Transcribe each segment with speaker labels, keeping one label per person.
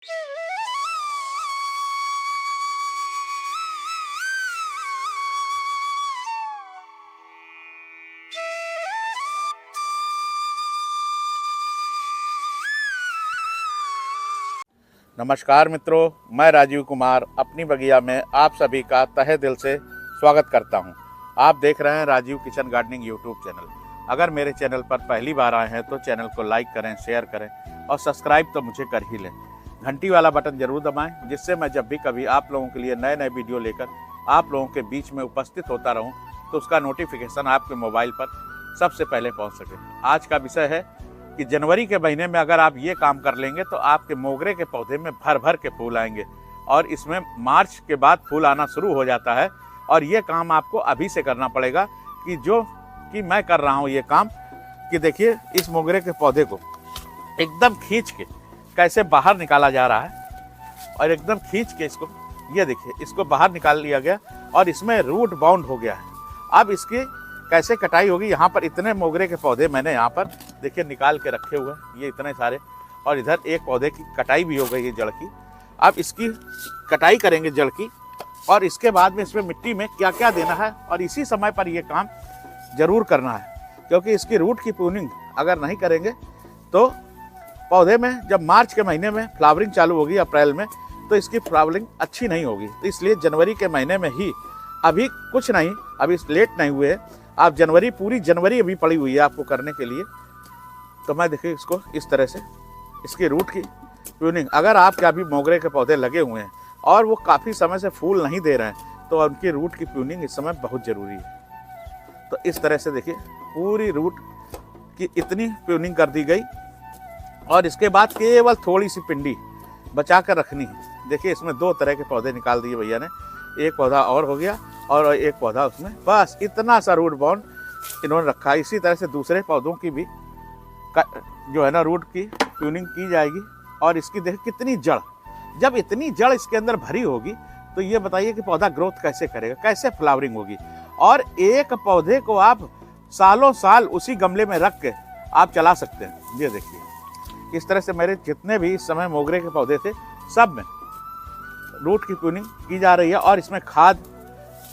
Speaker 1: नमस्कार मित्रों, मैं राजीव कुमार अपनी बगिया में आप सभी का तहे दिल से स्वागत करता हूं। आप देख रहे हैं Rajiv kitchen gardening YouTube channel. अगर मेरे चैनल पर पहली बार आए हैं तो चैनल को लाइक करें, शेयर करें और सब्सक्राइब तो मुझे कर ही लें। घंटी वाला बटन जरूर दबाएं, जिससे मैं जब भी कभी आप लोगों के लिए नए नए वीडियो लेकर आप लोगों के बीच में उपस्थित होता रहूँ तो उसका नोटिफिकेशन आपके मोबाइल पर सबसे पहले पहुँच सके। आज का विषय है कि जनवरी के महीने में अगर आप ये काम कर लेंगे तो आपके मोगरे के पौधे में भर भर के फूल आएंगे और इसमें मार्च के बाद फूल आना शुरू हो जाता है। और ये काम आपको अभी से करना पड़ेगा कि मैं कर रहा हूँ ये काम। कि देखिए इस मोगरे के पौधे को एकदम खींच के कैसे बाहर निकाला जा रहा है और एकदम खींच के इसको, ये देखिए इसको बाहर निकाल लिया गया और इसमें रूट बाउंड हो गया है। अब इसकी कैसे कटाई होगी, यहाँ पर इतने मोगरे के पौधे मैंने यहाँ पर देखिए निकाल के रखे हुए हैं, ये इतने सारे, और इधर एक पौधे की कटाई भी हो गई है जड़ की। अब इसकी कटाई करेंगे जड़ की और इसके बाद में इसमें मिट्टी में क्या क्या देना है और इसी समय पर ये काम जरूर करना है, क्योंकि इसकी रूट की प्रूनिंग अगर नहीं करेंगे तो पौधे में जब मार्च के महीने में फ्लावरिंग चालू होगी अप्रैल में, तो इसकी फ्लावरिंग अच्छी नहीं होगी। तो इसलिए जनवरी के महीने में ही, अभी कुछ नहीं, अभी लेट नहीं हुए, आप जनवरी, पूरी जनवरी अभी पड़ी हुई है आपको करने के लिए। तो मैं देखिए इसको इस तरह से इसकी रूट की प्रूनिंग, अगर आपके अभी मोगरे के पौधे लगे हुए हैं और वो काफ़ी समय से फूल नहीं दे रहे हैं तो उनकी रूट की प्रूनिंग इस समय बहुत ज़रूरी है। तो इस तरह से देखिए पूरी रूट की इतनी प्रूनिंग कर दी गई और इसके बाद केवल थोड़ी सी पिंडी बचा कर रखनी है। देखिए इसमें दो तरह के पौधे निकाल दिए भैया ने, एक पौधा और हो गया और एक पौधा उसमें, बस इतना सा रूट बाउंड इन्होंने रखा है। इसी तरह से दूसरे पौधों की भी जो है ना रूट की ट्यूनिंग की जाएगी। और इसकी देखिए कितनी जड़, जब इतनी जड़ इसके अंदर भरी होगी तो ये बताइए कि पौधा ग्रोथ कैसे करेगा, कैसे फ्लावरिंग होगी। और एक पौधे को आप सालों साल उसी गमले में रख के आप चला सकते हैं। ये देखिए इस तरह से मेरे जितने भी इस समय मोगरे के पौधे थे सब में रूट की प्रूनिंग की जा रही है और इसमें खाद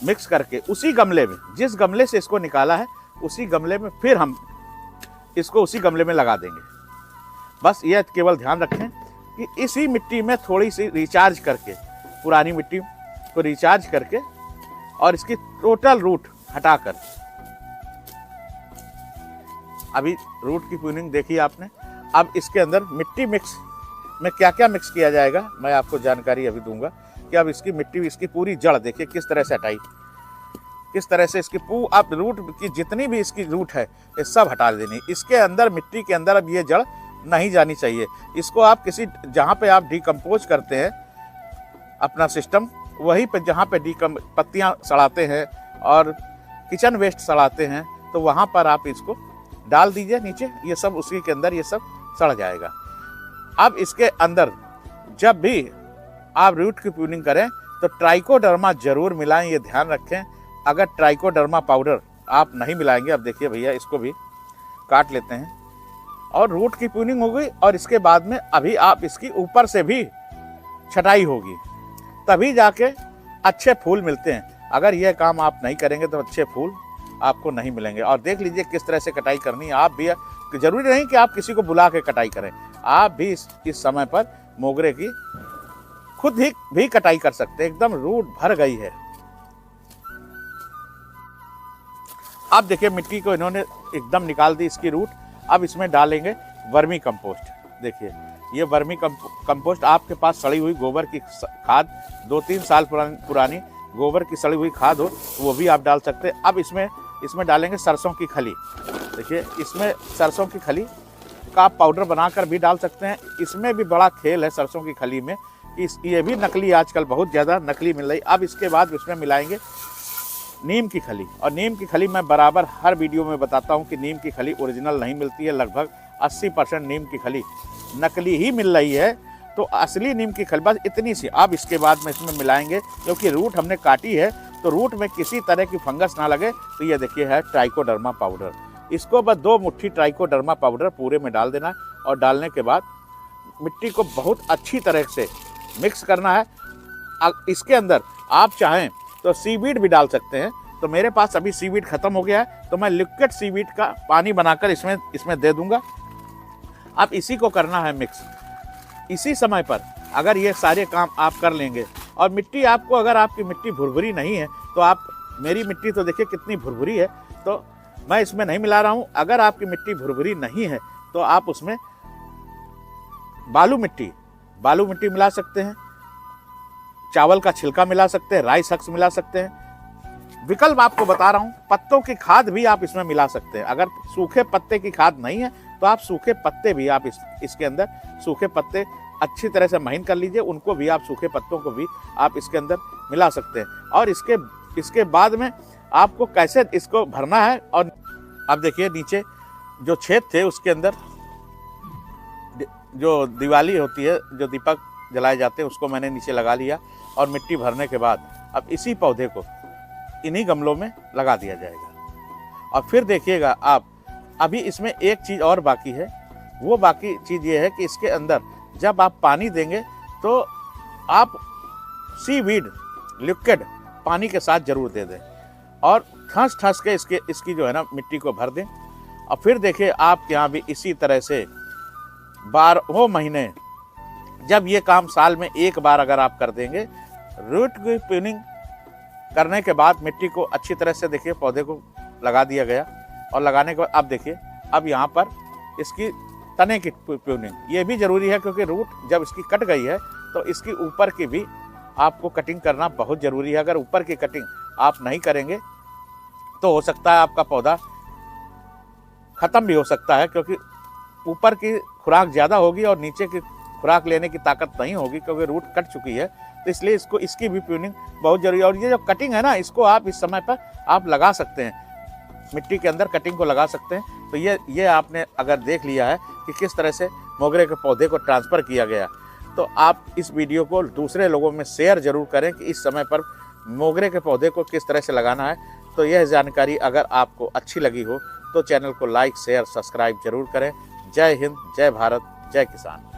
Speaker 1: मिक्स करके उसी गमले में, जिस गमले से इसको निकाला है उसी गमले में फिर हम इसको उसी गमले में लगा देंगे। बस ये केवल ध्यान रखें कि इसी मिट्टी में थोड़ी सी रिचार्ज करके, पुरानी मिट्टी को रिचार्ज करके और इसकी टोटल रूट हटाकर, अभी रूट की प्रूनिंग देखी आपने। अब इसके अंदर मिट्टी मिक्स में क्या क्या मिक्स किया जाएगा मैं आपको जानकारी अभी दूंगा कि अब इसकी मिट्टी, इसकी पूरी जड़ देखिए किस तरह से हटाई, किस तरह से इसकी अब रूट की जितनी भी इसकी रूट है ये सब हटा देनी। इसके अंदर मिट्टी के अंदर अब ये जड़ नहीं जानी चाहिए। इसको आप किसी, जहाँ पे आप डिकम्पोज करते हैं अपना सिस्टम, वहीं पे जहाँ पे पत्तियाँ सड़ाते हैं और किचन वेस्ट सड़ाते हैं, तो वहाँ पर आप इसको डाल दीजिए नीचे, ये सब उसी के अंदर ये सब सड़ जाएगा। अब इसके अंदर जब भी आप रूट की प्रूनिंग करें तो ट्राइकोडर्मा जरूर मिलाएं, ये ध्यान रखें। अगर ट्राइकोडर्मा पाउडर आप नहीं मिलाएंगे, अब देखिए भैया इसको भी काट लेते हैं और रूट की प्रूनिंग हो गई और इसके बाद में अभी आप इसकी ऊपर से भी छटाई होगी, तभी जाके अच्छे फूल मिलते हैं। अगर यह काम आप नहीं करेंगे तो अच्छे फूल आपको नहीं मिलेंगे। और देख लीजिए किस तरह से कटाई करनी है। आप भी, जरूरी नहीं कि आप किसी को बुला के कटाई करें, आप भी इस समय पर मोगरे की खुद ही भी कटाई कर सकते हैं। एकदम रूट भर गई है। अब देखिए मिट्टी को इन्होंने एकदम निकाल दी इसकी रूट। अब इसमें डालेंगे वर्मी कंपोस्ट। देखिए ये वर्मी कंपोस्ट, आपके पास सड़ी हुई गोबर की खाद, 2-3 साल पुरानी गोबर की सड़ी हुई खाद हो वो भी आप डाल सकते हैं। अब इसमें डालेंगे सरसों की खली। देखिए इसमें सरसों की खली का आप पाउडर बनाकर भी डाल सकते हैं। इसमें भी बड़ा खेल है सरसों की खली में, ये भी नकली, आजकल बहुत ज़्यादा नकली मिल रही। अब इसके बाद इसमें मिलाएंगे नीम की खली। और नीम की खली मैं बराबर हर वीडियो में बताता हूं कि नीम की खली ओरिजिनल नहीं मिलती है। लगभग 80% नीम की खली नकली ही मिल रही है। तो असली नीम की खली बस इतनी सी अब इसके बाद में इसमें मिलाएंगे, क्योंकि रूट हमने काटी है तो रूट में किसी तरह की फंगस ना लगे। तो ये देखिए है ट्राइकोडर्मा पाउडर। इसको बस 2 मुट्ठी ट्राइकोडर्मा पाउडर पूरे में डाल देना और डालने के बाद मिट्टी को बहुत अच्छी तरह से मिक्स करना है। इसके अंदर आप चाहें तो सीवीड भी डाल सकते हैं। तो मेरे पास अभी सीवीड खत्म हो गया है, तो मैं लिक्विड सीवीड का पानी बनाकर इसमें दे दूंगा। अब इसी को करना है मिक्स। इसी समय पर अगर ये सारे काम आप कर लेंगे, और मिट्टी आपको, अगर आपकी मिट्टी भुरभुरी नहीं है तो आप, मेरी मिट्टी तो देखिए कितनी भुरभुरी है, तो मैं इसमें नहीं मिला रहा हूँ। अगर आपकी मिट्टी भुरभुरी नहीं है तो आप उसमें बालू मिट्टी मिला सकते हैं, चावल का छिलका मिला सकते हैं, राइस हक्स मिला सकते हैं। विकल्प आपको बता रहा हूं, पत्तों की खाद भी आप इसमें मिला सकते हैं। अगर सूखे पत्ते की खाद नहीं है तो आप सूखे पत्ते भी आप इसके अंदर, सूखे पत्ते अच्छी तरह से महीन कर लीजिए, उनको भी आप, सूखे पत्तों को भी आप इसके अंदर मिला सकते हैं। और इसके बाद में आपको कैसे इसको भरना है, और अब देखिए नीचे जो छेद थे उसके अंदर जो दिवाली होती है, जो दीपक जलाए जाते हैं, उसको मैंने नीचे लगा लिया। और मिट्टी भरने के बाद अब इसी पौधे को इन्हीं गमलों में लगा दिया जाएगा। और फिर देखिएगा आप, अभी इसमें एक चीज़ और बाकी है। वो बाकी चीज़ ये है कि इसके अंदर जब आप पानी देंगे तो आप सीवीड लिक्विड पानी के साथ जरूर दे दें, और ठस के इसकी जो है ना मिट्टी को भर दें। और फिर देखिए आपके यहाँ भी इसी तरह से 12 महीने, जब ये काम साल में एक बार अगर आप कर देंगे, रूट की प्रूनिंग करने के बाद मिट्टी को अच्छी तरह से, देखिए पौधे को लगा दिया गया। और लगाने के बाद अब देखिए, अब यहाँ पर इसकी तने की प्रूनिंग ये भी जरूरी है, क्योंकि रूट जब इसकी कट गई है तो इसकी ऊपर की भी आपको कटिंग करना बहुत ज़रूरी है। अगर ऊपर की कटिंग आप नहीं करेंगे तो हो सकता है आपका पौधा ख़त्म भी हो सकता है, क्योंकि ऊपर की खुराक ज़्यादा होगी और नीचे की खुराक लेने की ताकत नहीं होगी, क्योंकि रूट कट चुकी है। तो इसलिए इसकी भी प्रूनिंग बहुत जरूरी है। और ये जो कटिंग है ना, इसको आप इस समय पर आप लगा सकते हैं, मिट्टी के अंदर कटिंग को लगा सकते हैं। तो ये आपने अगर देख लिया है कि किस तरह से मोगरे के पौधे को ट्रांसफ़र किया गया, तो आप इस वीडियो को दूसरे लोगों में शेयर जरूर करें कि इस समय पर मोगरे के पौधे को किस तरह से लगाना है। तो यह जानकारी अगर आपको अच्छी लगी हो तो चैनल को लाइक, शेयर, सब्सक्राइब जरूर करें। जय हिंद, जय भारत, जय किसान।